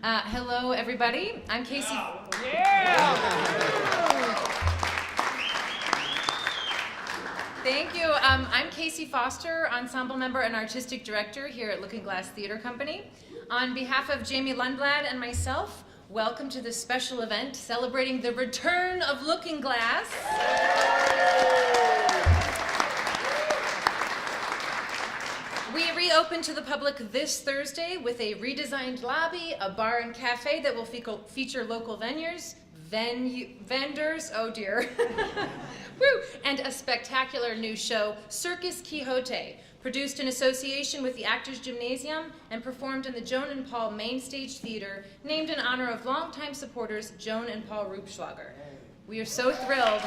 Hello, everybody. I'm Casey. Thank you. I'm Casey Foster, ensemble member and artistic director here at Lookingglass Theatre Company. On behalf of Jamie Lundblad and myself, welcome to this special event celebrating the return of Lookingglass. We reopened to the public this Thursday with a redesigned lobby, a bar and cafe that will feature local vendors, oh dear, woo, and a spectacular new show, Circus Quixote, produced in association with the Actors Gymnasium and performed in the Joan and Paul Main Stage Theater, named in honor of longtime supporters Joan and Paul Rupschlager. We are so thrilled.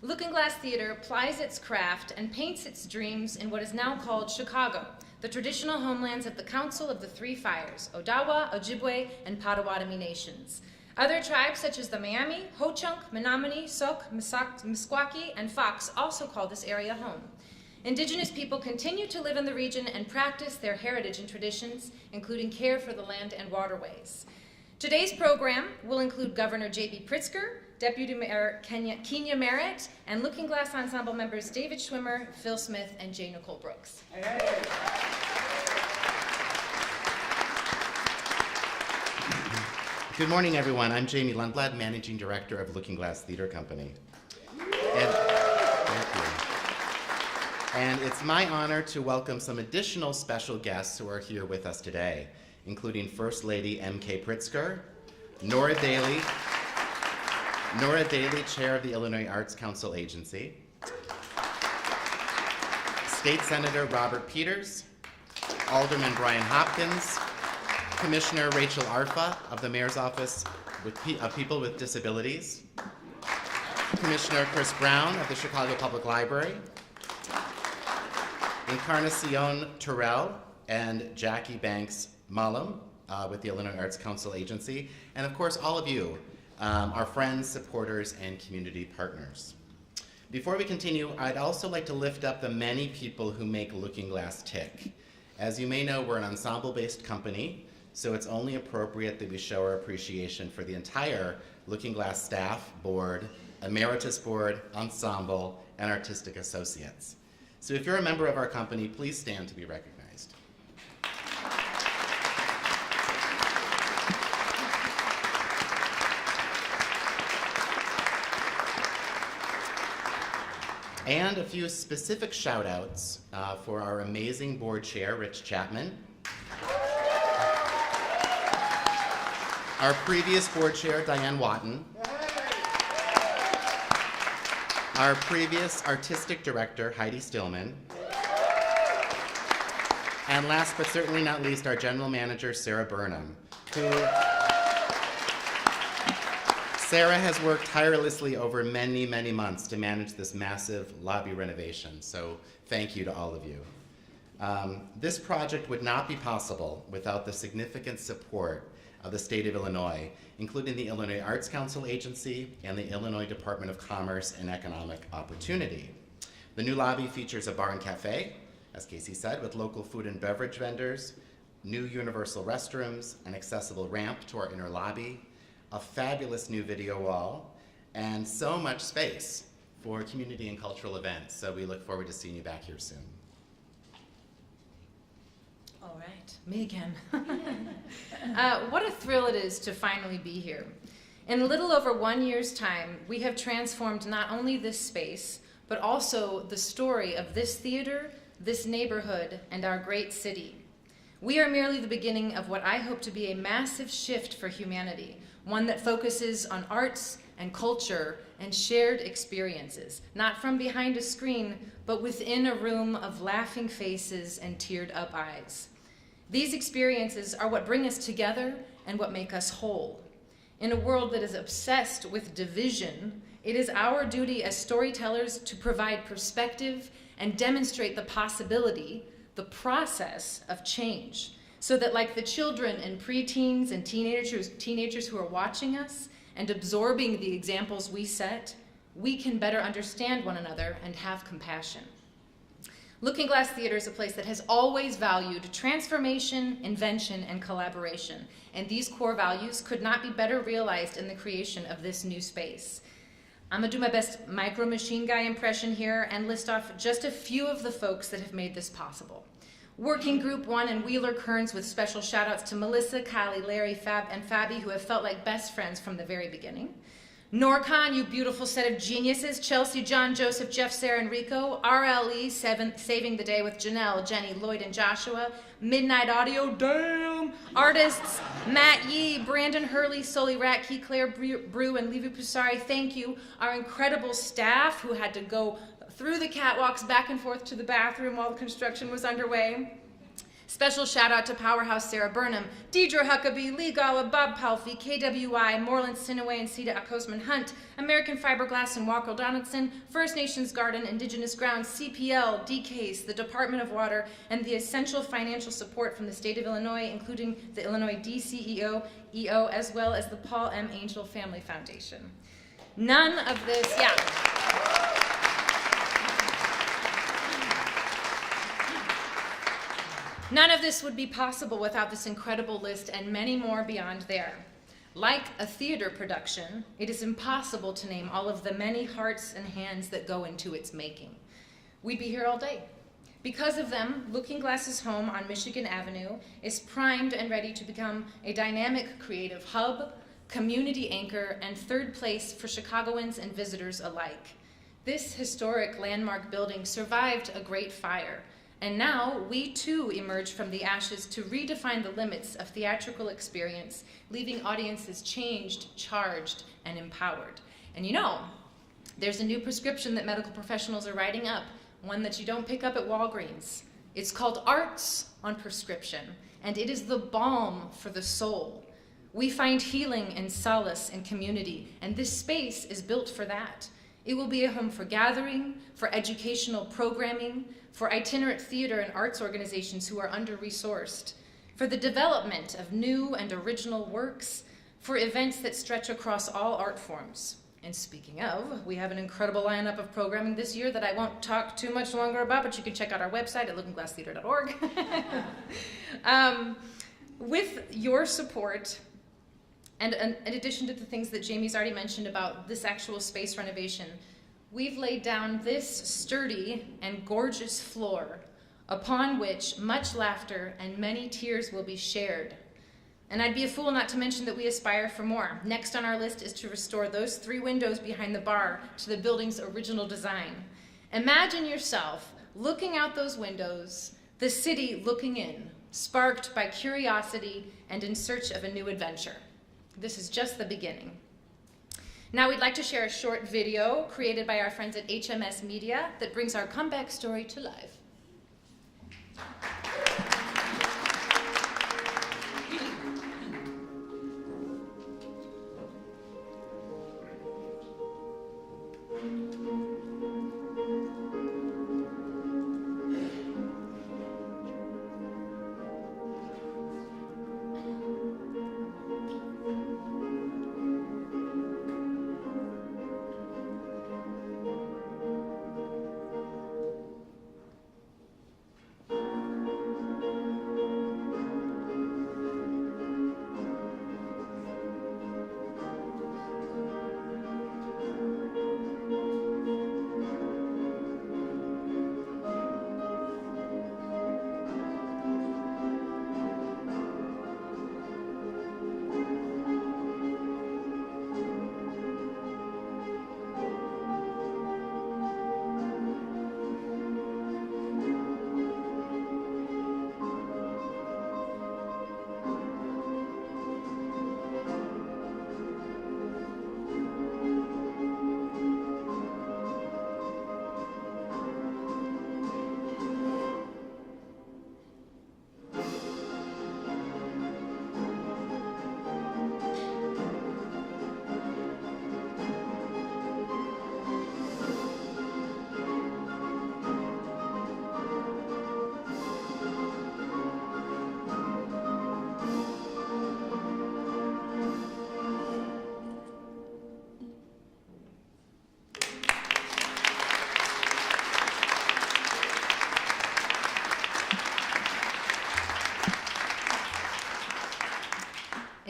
Lookingglass Theatre plies its craft and paints its dreams in what is now called Chicago, the traditional homelands of the Council of the Three Fires, Odawa, Ojibwe, and Potawatomi nations. Other tribes such as the Miami, Ho-Chunk, Menominee, Sauk, Meskwaki, and Fox also call this area home. Indigenous people continue to live in the region and practice their heritage and traditions, including care for the land and waterways. Today's program will include Governor JB Pritzker, Deputy Mayor Kenya Merritt, and Lookingglass Ensemble members David Schwimmer, Phil Smith, and J. Nicole Brooks. Hey. Good morning, everyone. I'm Jamie Lundblad, Managing Director of Lookingglass Theatre Company. Thank you. And it's my honor to welcome some additional special guests who are here with us today, including First Lady M.K. Pritzker, Nora Daly, Chair of the Illinois Arts Council Agency, State Senator Robert Peters, Alderman Brian Hopkins, Commissioner Rachel Arfa of the Mayor's Office of People with Disabilities, Commissioner Chris Brown of the Chicago Public Library, Encarnacion Terrell and Jackie Banks Mullum with the Illinois Arts Council Agency, and of course all of you, our friends, supporters, and community partners. Before we continue, I'd also like to lift up the many people who make Lookingglass tick. As you may know, we're an ensemble-based company, so it's only appropriate that we show our appreciation for the entire Lookingglass staff, board, emeritus board, ensemble, and artistic associates. So if you're a member of our company, please stand to be recognized. And a few specific shout outs for our amazing board chair, Rich Chapman. Our previous board chair, Diane Watton. Our previous artistic director, Heidi Stillman. And last but certainly not least, our general manager, Sarah Burnham, who Sarah has worked tirelessly over many, many months to manage this massive lobby renovation, so thank you to all of you. This project would not be possible without the significant support of the state of Illinois, including the Illinois Arts Council Agency and the Illinois Department of Commerce and Economic Opportunity. The new lobby features a bar and cafe, as Casey said, with local food and beverage vendors, new universal restrooms, an accessible ramp to our inner lobby, a fabulous new video wall, and so much space for community and cultural events. So we look forward to seeing you back here soon. All right, me again. What a thrill it is to finally be here. In a little over 1 year's time, we have transformed not only this space, but also the story of this theater, this neighborhood, and our great city. We are merely the beginning of what I hope to be a massive shift for humanity, one that focuses on arts and culture and shared experiences, not from behind a screen, but within a room of laughing faces and teared up eyes. These experiences are what bring us together and what make us whole. In a world that is obsessed with division, it is our duty as storytellers to provide perspective and demonstrate the possibility, the process of change, so that like the children and preteens and teenagers who are watching us and absorbing the examples we set, we can better understand one another and have compassion. Lookingglass Theatre is a place that has always valued transformation, invention, and collaboration. And these core values could not be better realized in the creation of this new space. I'm gonna do my best Micro Machine Guy impression here and list off just a few of the folks that have made this possible. Working Group 1 and Wheeler Kearns, with special shout outs to Melissa, Kylie, Larry, Fab, and Fabi, who have felt like best friends from the very beginning. NorCon, you beautiful set of geniuses. Chelsea, John, Joseph, Jeff, Sarah, and Rico. RLE, Saving the Day with Janelle, Jenny, Lloyd, and Joshua. Midnight Audio, damn! Artists, Matt Yee, Brandon Hurley, Sully Ratke, Claire Brew, and Levi Pusari, thank you. Our incredible staff who had to go through the catwalks back and forth to the bathroom while the construction was underway. Special shout out to Powerhouse Sarah Burnham, Deidre Huckabee, Lee Gala, Bob Palfy, KWI, Moreland Sinaway and Sita Akosman Hunt, American Fiberglass and Walker Donaldson, First Nations Garden, Indigenous Grounds, CPL, DCASE, the Department of Water, and the essential financial support from the state of Illinois, including the Illinois DCEO, as well as the Paul M. Angel Family Foundation. None of this, None of this would be possible without this incredible list and many more beyond there. Like a theater production, it is impossible to name all of the many hearts and hands that go into its making. We'd be here all day. Because of them, Lookingglass's home on Michigan Avenue is primed and ready to become a dynamic creative hub, community anchor, and third place for Chicagoans and visitors alike. This historic landmark building survived a great fire, and now we too emerge from the ashes to redefine the limits of theatrical experience, leaving audiences changed, charged, and empowered. And you know, there's a new prescription that medical professionals are writing up, one that you don't pick up at Walgreens. It's called Arts on Prescription, and it is the balm for the soul. We find healing and solace in community, and this space is built for that. It will be a home for gathering, for educational programming, for itinerant theater and arts organizations who are under-resourced, for the development of new and original works, for events that stretch across all art forms. And speaking of, we have an incredible lineup of programming this year that I won't talk too much longer about, but you can check out our website at lookingglasstheatre.org. With your support, and in addition to the things that Jamie's already mentioned about this actual space renovation, we've laid down this sturdy and gorgeous floor upon which much laughter and many tears will be shared. And I'd be a fool not to mention that we aspire for more. Next on our list is to restore those 3 windows behind the bar to the building's original design. Imagine yourself looking out those windows, the city looking in, sparked by curiosity and in search of a new adventure. This is just the beginning. Now we'd like to share a short video created by our friends at HMS Media that brings our comeback story to life.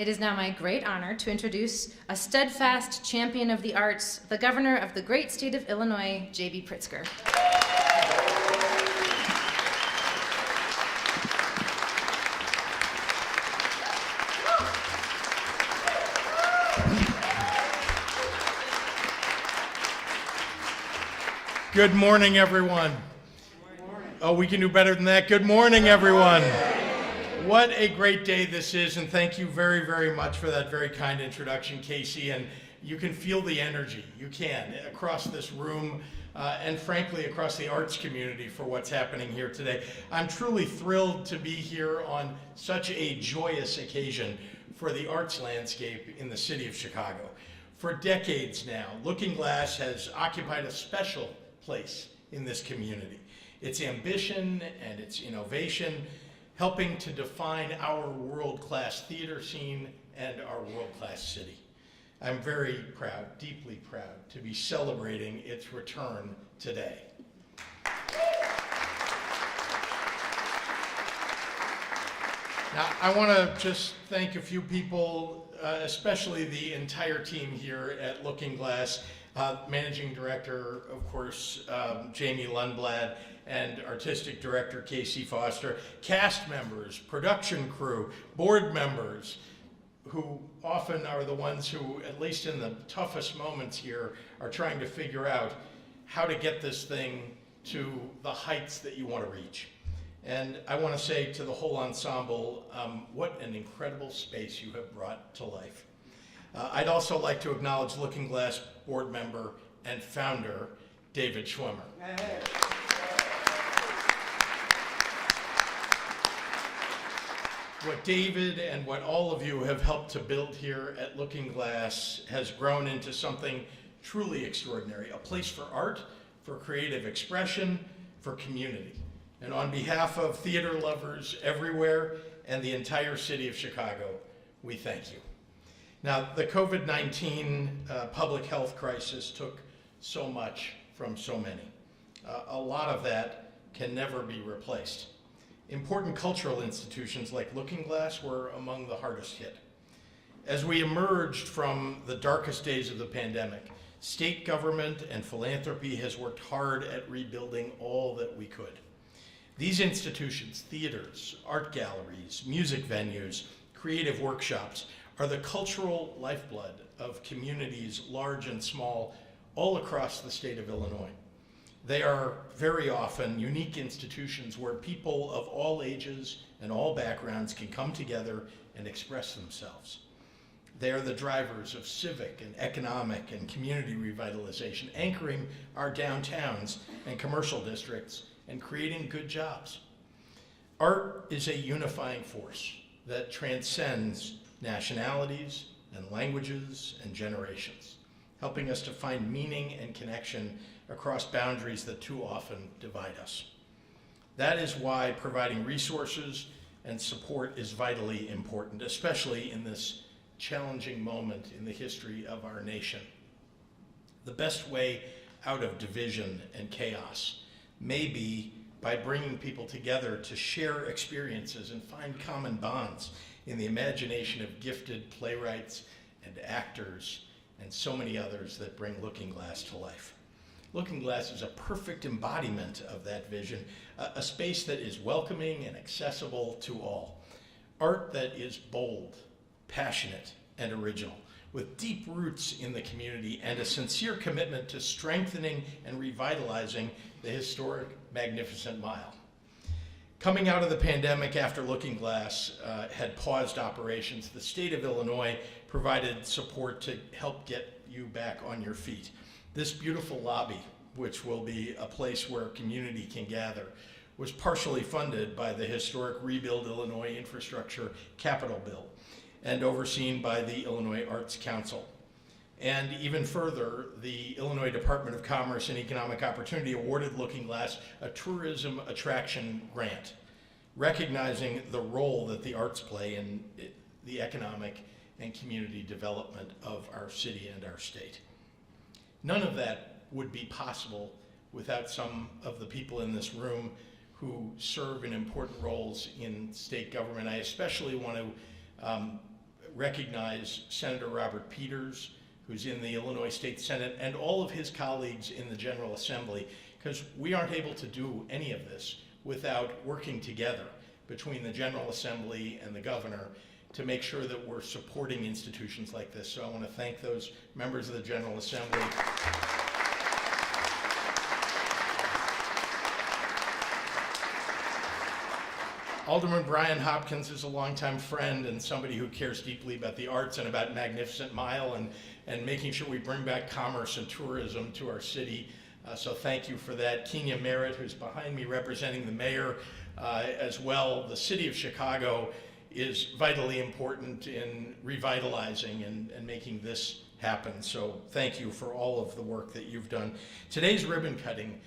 it is now my great honor to introduce a steadfast champion of the arts, the governor of the great state of Illinois, JB Pritzker. Good morning, everyone. Good morning. Oh, we can do better than that. Good morning, everyone. What a great day this is, and thank you very, very much for that very kind introduction, Casey. And you can feel the energy. You can, across this room, and frankly, across the arts community for what's happening here today. I'm truly thrilled to be here on such a joyous occasion for the arts landscape in the city of Chicago. For decades now, Lookingglass has occupied a special place in this community. Its ambition and its innovation helping to define our world-class theater scene and our world-class city. I'm very proud, deeply proud, to be celebrating its return today. Now, I want to just thank a few people, especially the entire team here at Lookingglass. Managing Director, of course, Jamie Lundblad, and Artistic Director Casey Foster, cast members, production crew, board members, who often are the ones who, at least in the toughest moments here, are trying to figure out how to get this thing to the heights that you want to reach. And I want to say to the whole ensemble, what an incredible space you have brought to life. I'd also like to acknowledge Lookingglass board member and founder, David Schwimmer. What David and what all of you have helped to build here at Lookingglass has grown into something truly extraordinary, a place for art, for creative expression, for community. And on behalf of theater lovers everywhere and the entire city of Chicago, we thank you. Now, the COVID-19 public health crisis took so much from so many. A lot of that can never be replaced. Important cultural institutions like Lookingglass were among the hardest hit. As we emerged from the darkest days of the pandemic, state government and philanthropy has worked hard at rebuilding all that we could. These institutions, theaters, art galleries, music venues, creative workshops, are the cultural lifeblood of communities large and small all across the state of Illinois. They are very often unique institutions where people of all ages and all backgrounds can come together and express themselves. They are the drivers of civic and economic and community revitalization, anchoring our downtowns and commercial districts and creating good jobs. Art is a unifying force that transcends nationalities and languages and generations, helping us to find meaning and connection across boundaries that too often divide us. That is why providing resources and support is vitally important, especially in this challenging moment in the history of our nation. The best way out of division and chaos may be by bringing people together to share experiences and find common bonds in the imagination of gifted playwrights and actors and so many others that bring Lookingglass to life. Lookingglass is a perfect embodiment of that vision, a space that is welcoming and accessible to all. Art that is bold, passionate, and original, with deep roots in the community and a sincere commitment to strengthening and revitalizing the historic Magnificent Mile. Coming out of the pandemic after Lookingglass had paused operations, the state of Illinois provided support to help get you back on your feet. This beautiful lobby, which will be a place where community can gather, was partially funded by the historic Rebuild Illinois Infrastructure Capital Bill and overseen by the Illinois Arts Council. And even further, the Illinois Department of Commerce and Economic Opportunity awarded Lookingglass a tourism attraction grant, recognizing the role that the arts play in the economic and community development of our city and our state. None of that would be possible without some of the people in this room who serve in important roles in state government. I especially want to recognize Senator Robert Peters, who's in the Illinois State Senate, and all of his colleagues in the General Assembly, because we aren't able to do any of this without working together between the General Assembly and the governor to make sure that we're supporting institutions like this. So I want to thank those members of the General Assembly. Alderman Brian Hopkins is a longtime friend and somebody who cares deeply about the arts and about Magnificent Mile and making sure we bring back commerce and tourism to our city. So thank you for that. Kenya Merritt, who's behind me representing the mayor as well. The city of Chicago is vitally important in revitalizing and making this happen. So thank you for all of the work that you've done. Today's ribbon cutting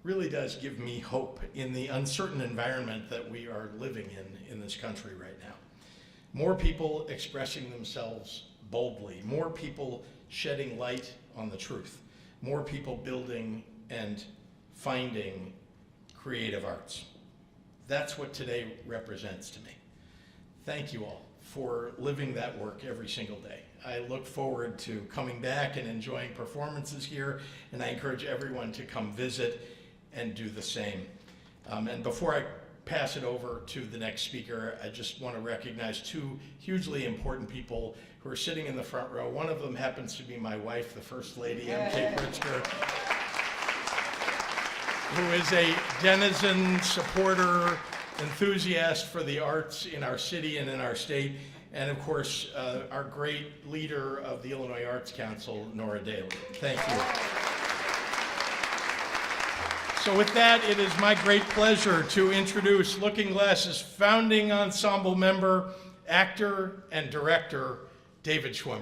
really does give me hope in the uncertain environment that we are living in this country right now. More people expressing themselves boldly, more people shedding light on the truth, more people building and finding creative arts. That's what today represents to me. Thank you all for living that work every single day. I look forward to coming back and enjoying performances here, and I encourage everyone to come visit and do the same. And before I pass it over to the next speaker, I just want to recognize two hugely important people who are sitting in the front row. One of them happens to be my wife, the First Lady, JB Pritzker, who is a denizen, supporter, enthusiast for the arts in our city and in our state, and of course, our great leader of the Illinois Arts Council, Nora Daly. Thank you. So with that, it is my great pleasure to introduce Lookingglass's founding ensemble member, actor, and director, David Schwimmer.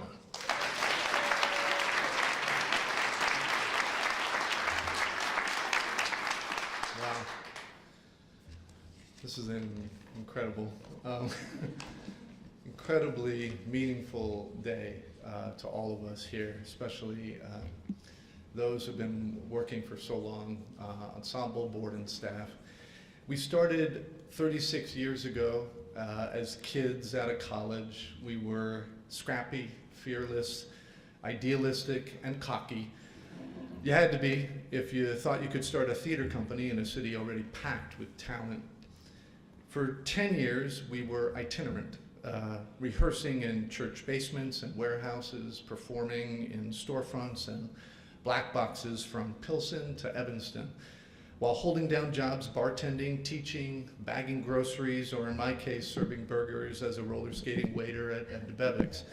Wow. This is an incredible, incredibly meaningful day to all of us here, especially those who've been working for so long, ensemble, board, and staff. We started 36 years ago as kids out of college. We were scrappy, fearless, idealistic, and cocky. You had to be if you thought you could start a theater company in a city already packed with talent. For 10 years, we were itinerant, rehearsing in church basements and warehouses, performing in storefronts and black boxes from Pilsen to Evanston, while holding down jobs bartending, teaching, bagging groceries, or in my case, serving burgers as a roller skating waiter at DeBevick's.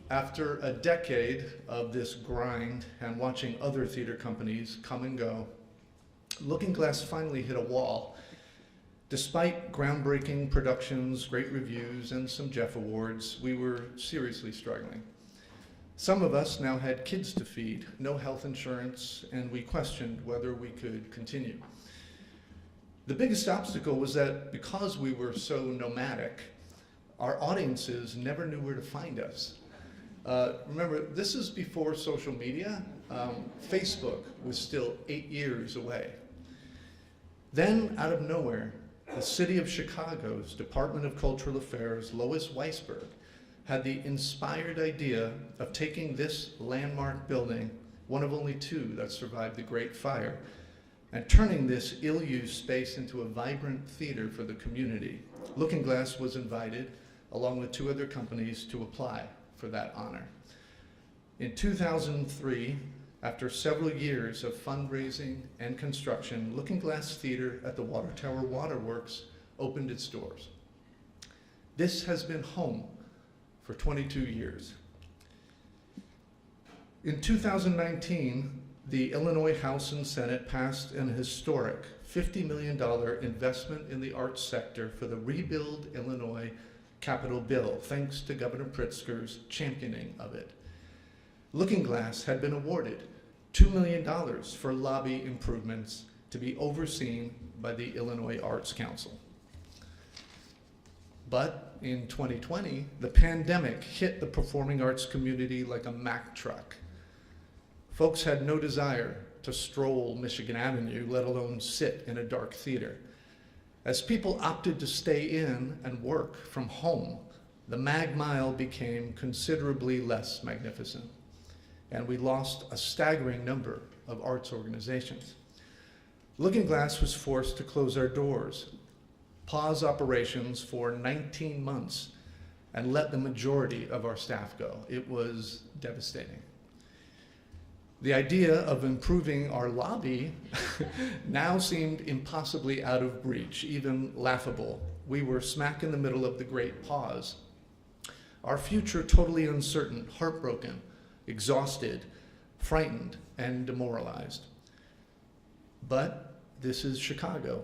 After a decade of this grind and watching other theater companies come and go, Lookingglass finally hit a wall. Despite groundbreaking productions, great reviews, and some Jeff Awards, we were seriously struggling. Some of us now had kids to feed, no health insurance, and we questioned whether we could continue. The biggest obstacle was that because we were so nomadic, our audiences never knew where to find us. Remember, this is before social media. Facebook was still 8 years away. Then, out of nowhere, the city of Chicago's Department of Cultural Affairs, Lois Weisberg, had the inspired idea of taking this landmark building, one of only two that survived the Great Fire, and turning this ill-used space into a vibrant theater for the community. Lookingglass was invited, along with two other companies, to apply for that honor. In 2003, after several years of fundraising and construction, Lookingglass Theater at the Water Tower Waterworks opened its doors. This has been home for 22 years. In 2019, the Illinois House and Senate passed an historic $50 million investment in the arts sector for the Rebuild Illinois Capital Bill, thanks to Governor Pritzker's championing of it. Lookingglass had been awarded $2 million for lobby improvements to be overseen by the Illinois Arts Council. But in 2020, the pandemic hit the performing arts community like a Mack truck. Folks had no desire to stroll Michigan Avenue, let alone sit in a dark theater. As people opted to stay in and work from home, the Mag Mile became considerably less magnificent, and we lost a staggering number of arts organizations. Lookingglass was forced to close our doors, pause operations for 19 months, and let the majority of our staff go. It was devastating. The idea of improving our lobby now seemed impossibly out of reach, even laughable. We were smack in the middle of the great pause. Our future totally uncertain, heartbroken, exhausted, frightened, and demoralized. But this is Chicago,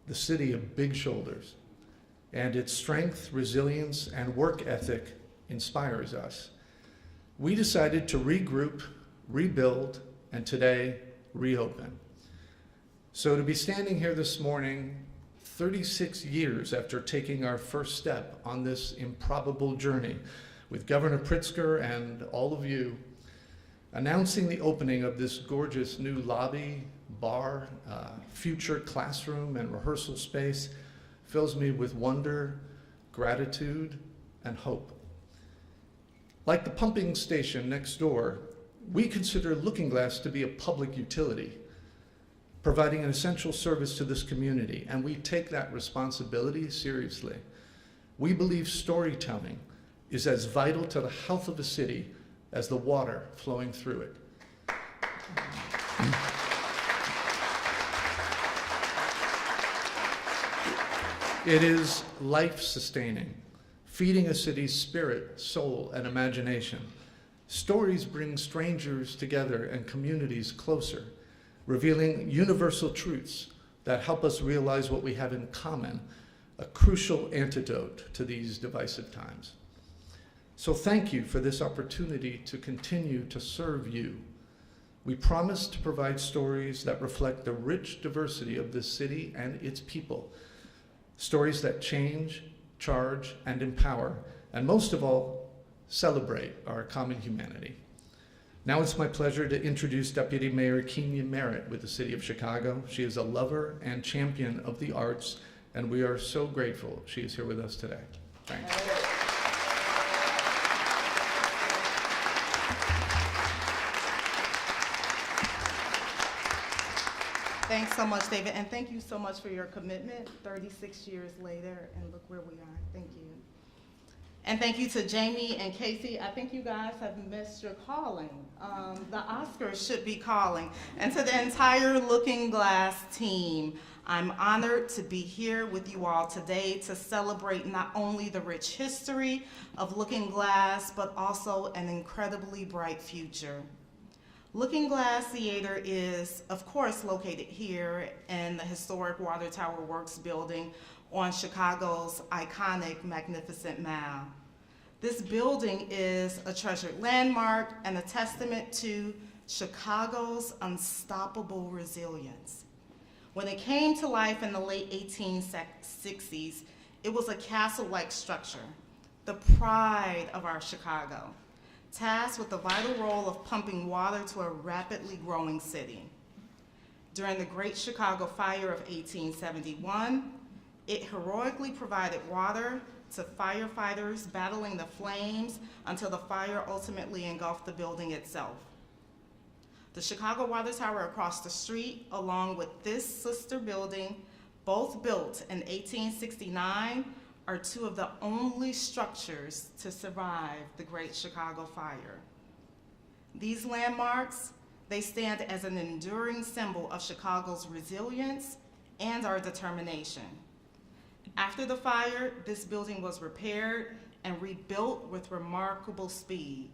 the city of big shoulders, and its strength, resilience, and work ethic inspires us. We decided to regroup, rebuild, and today, reopen. So to be standing here this morning, 36 years after taking our first step on this improbable journey with Governor Pritzker and all of you, announcing the opening of this gorgeous new lobby, bar, future classroom and rehearsal space fills me with wonder, gratitude, and hope. Like the pumping station next door, we consider Lookingglass to be a public utility, providing an essential service to this community, and we take that responsibility seriously. We believe storytelling is as vital to the health of a city as the water flowing through it. It is life-sustaining, feeding a city's spirit, soul, and imagination. Stories bring strangers together and communities closer, revealing universal truths that help us realize what we have in common, a crucial antidote to these divisive times. So thank you for this opportunity to continue to serve you. We promise to provide stories that reflect the rich diversity of this city and its people, stories that change, charge, and empower, and most of all, celebrate our common humanity. Now it's my pleasure to introduce Deputy Mayor Kenya Merritt with the City of Chicago. She is a lover and champion of the arts, and we are so grateful she is here with us today. Thanks. Thanks so much, David, and thank you so much for your commitment 36 years later, and look where we are. Thank you. And thank you to Jamie and Casey. I think you guys have missed your calling. The Oscars should be calling. And to the entire Lookingglass team, I'm honored to be here with you all today to celebrate not only the rich history of Lookingglass, but also an incredibly bright future. Lookingglass Theater is, of course, located here in the historic Water Tower Works building on Chicago's iconic Magnificent Mile. This building is a treasured landmark and a testament to Chicago's unstoppable resilience. When it came to life in the late 1860s, it was a castle-like structure, the pride of our Chicago, tasked with the vital role of pumping water to a rapidly growing city. During the Great Chicago Fire of 1871, it heroically provided water to firefighters battling the flames until the fire ultimately engulfed the building itself. The Chicago Water Tower across the street, along with this sister building, both built in 1869, are two of the only structures to survive the Great Chicago Fire. These landmarks, they stand as an enduring symbol of Chicago's resilience and our determination. After the fire, this building was repaired and rebuilt with remarkable speed.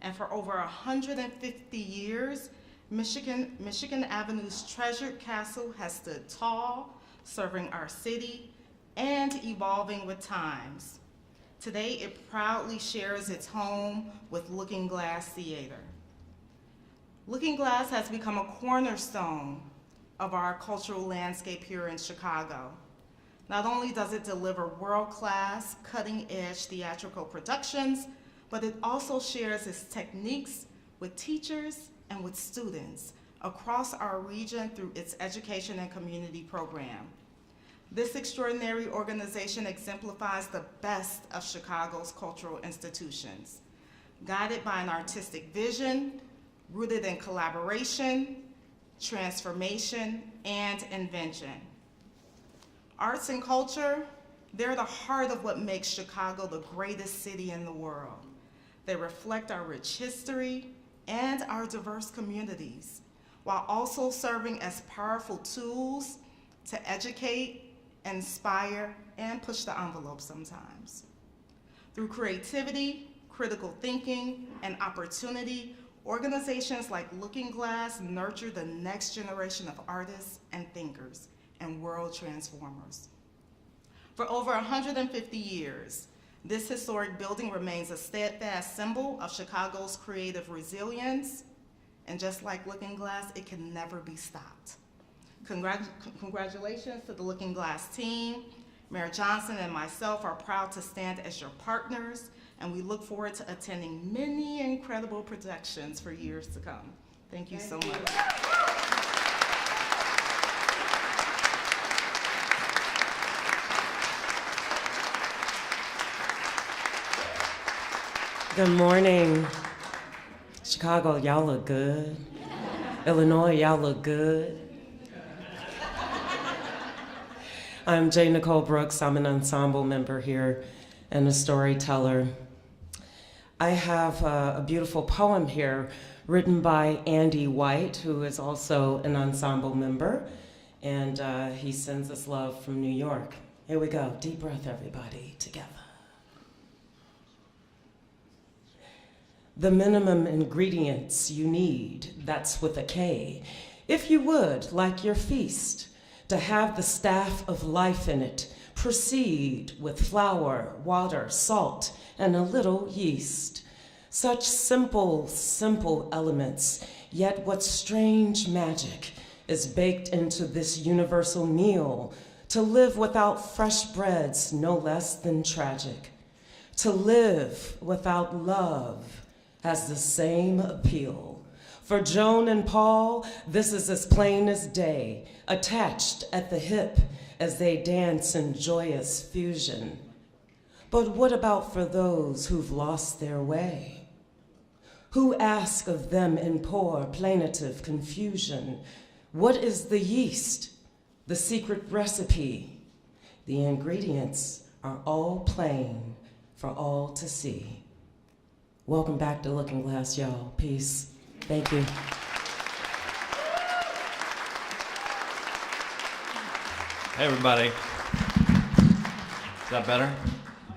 And for over 150 years, Michigan Avenue's treasured castle has stood tall, serving our city and evolving with times. Today, it proudly shares its home with Lookingglass Theater. Lookingglass has become a cornerstone of our cultural landscape here in Chicago. Not only does it deliver world-class, cutting-edge theatrical productions, but it also shares its techniques with teachers and with students across our region through its education and community program. This extraordinary organization exemplifies the best of Chicago's cultural institutions, guided by an artistic vision, rooted in collaboration, transformation, and invention. Arts and culture, they're the heart of what makes Chicago the greatest city in the world. They reflect our rich history and our diverse communities, while also serving as powerful tools to educate, inspire, and push the envelope sometimes. Through creativity, critical thinking, and opportunity, organizations like Lookingglass nurture the next generation of artists and thinkers and world transformers. For over 150 years, this historic building remains a steadfast symbol of Chicago's creative resilience, and just like Lookingglass, it can never be stopped. Congratulations to the Lookingglass team. Mayor Johnson and myself are proud to stand as your partners, and we look forward to attending many incredible productions for years to come. Thank you so much. Good morning. Chicago, y'all look good. Illinois, y'all look good. I'm Nicole Brooks. I'm an ensemble member here and a storyteller. I have a beautiful poem here written by Andy White, who is also an ensemble member, and he sends us love from New York. Here we go. Deep breath, everybody, together. The minimum ingredients you need, that's with a K. If you would, like your feast, to have the staff of life in it, proceed with flour, water, salt, and a little yeast. Such simple, simple elements, yet what strange magic is baked into this universal meal. To live without fresh bread's no less than tragic. To live without love has the same appeal. For Joan and Paul, this is as plain as day, attached at the hip as they dance in joyous fusion. But what about for those who've lost their way? Who ask of them in poor, plaintive confusion, what is the yeast, the secret recipe? The ingredients are all plain for all to see. Welcome back to Lookingglass, y'all. Peace. Thank you. Hey, everybody. Is that better?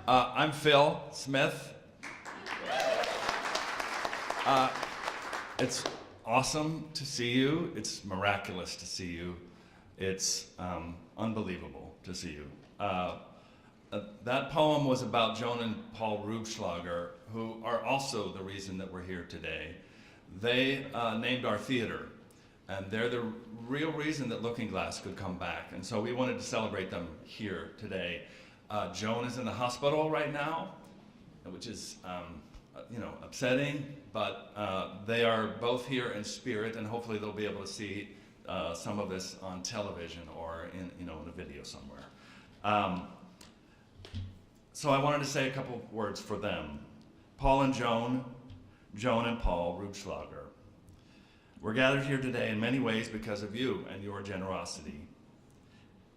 I'm Phil Smith. It's awesome to see you. It's miraculous to see you. It's unbelievable to see you. That poem was about Joan and Paul Rubschlager, who are also the reason that we're here today. They named our theater, and they're the real reason that Lookingglass could come back. And so we wanted to celebrate them here today. Joan is in the hospital right now, which is upsetting, but they are both here in spirit, and hopefully they'll be able to see some of this on television or in a video somewhere. So I wanted to say a couple words for them. Paul and Joan, Joan and Paul Rubschlager. We're gathered here today in many ways because of you and your generosity.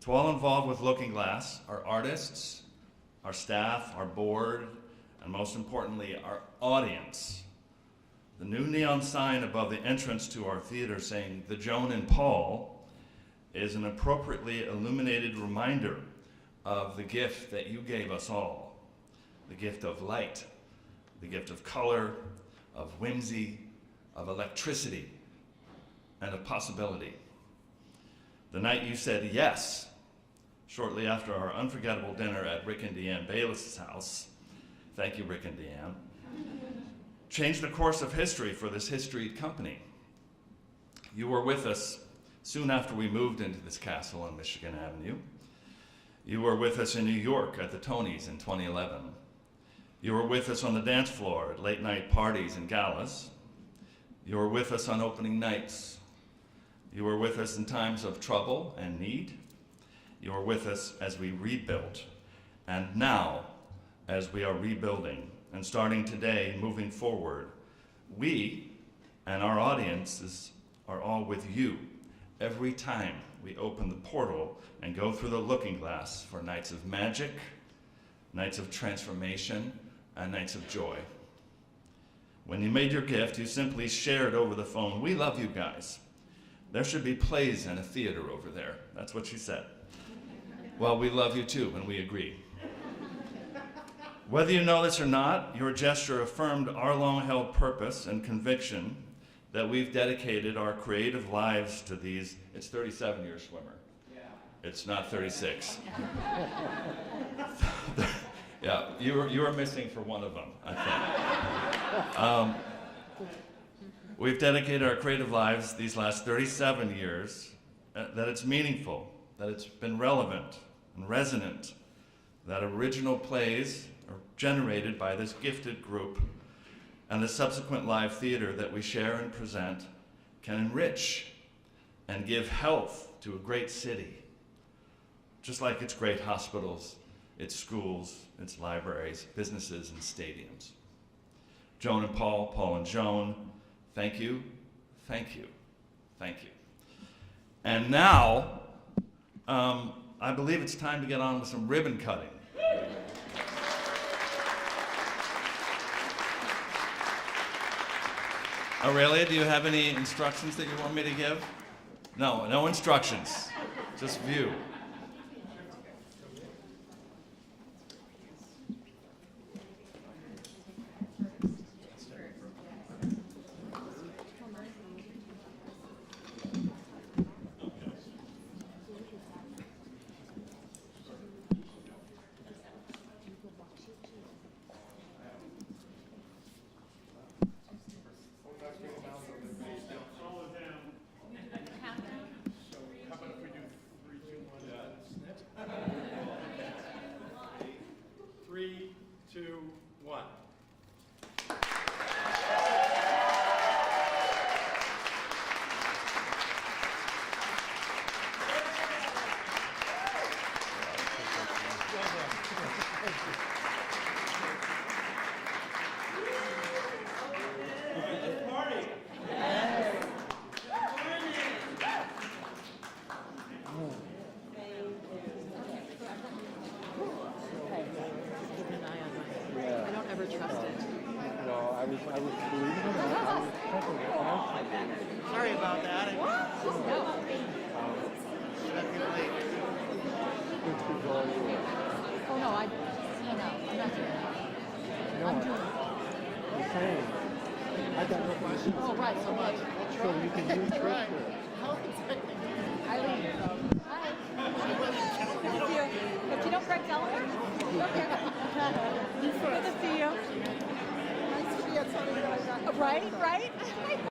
To all involved with Lookingglass, our artists, our staff, our board, and most importantly, our audience. The new neon sign above the entrance to our theater saying, "The Joan and Paul," is an appropriately illuminated reminder of the gift that you gave us all. The gift of light, the gift of color, of whimsy, of electricity, and of possibility. The night you said yes, shortly after our unforgettable dinner at Rick and Deanne Bayless's house, thank you, Rick and Deanne, changed the course of history for this historied company. You were with us soon after we moved into this castle on Michigan Avenue. You were with us in New York at the Tonys in 2011. You were with us on the dance floor at late night parties and galas. You were with us on opening nights. You were with us in times of trouble and need. You were with us as we rebuilt, and now, as we are rebuilding, and starting today, moving forward, we and our audiences are all with you every time we open the portal and go through the looking glass for nights of magic, nights of transformation, and nights of joy. When you made your gift, you simply shared over the phone, "We love you guys. There should be plays and a theater over there." That's what she said. Well, we love you too, and we agree. Whether you know this or not, your gesture affirmed our long-held purpose and conviction that we've dedicated our creative lives to these. It's 37 years, swimmer. Yeah. It's not 36. Yeah, you were missing for one of them, I think. We've dedicated our creative lives these last 37 years, that it's meaningful, that it's been relevant and resonant, that original plays are generated by this gifted group, and the subsequent live theater that we share and present can enrich and give health to a great city, just like its great hospitals, its schools, its libraries, businesses, and stadiums. Joan and Paul, Paul and Joan, thank you, thank you, thank you. And now, I believe it's time to get on with some ribbon cutting. Aurelia, do you have any instructions that you want me to give? No, no instructions, just view. Sorry about that. Oh no, I'm not doing it. I'm doing it. I got no questions. Oh, right, so much. So you can use Pritzker. Eileen. Hi. Good to see you. But you know Craig Gallagher? Good to see you. Nice to be at something that I got. Right, right?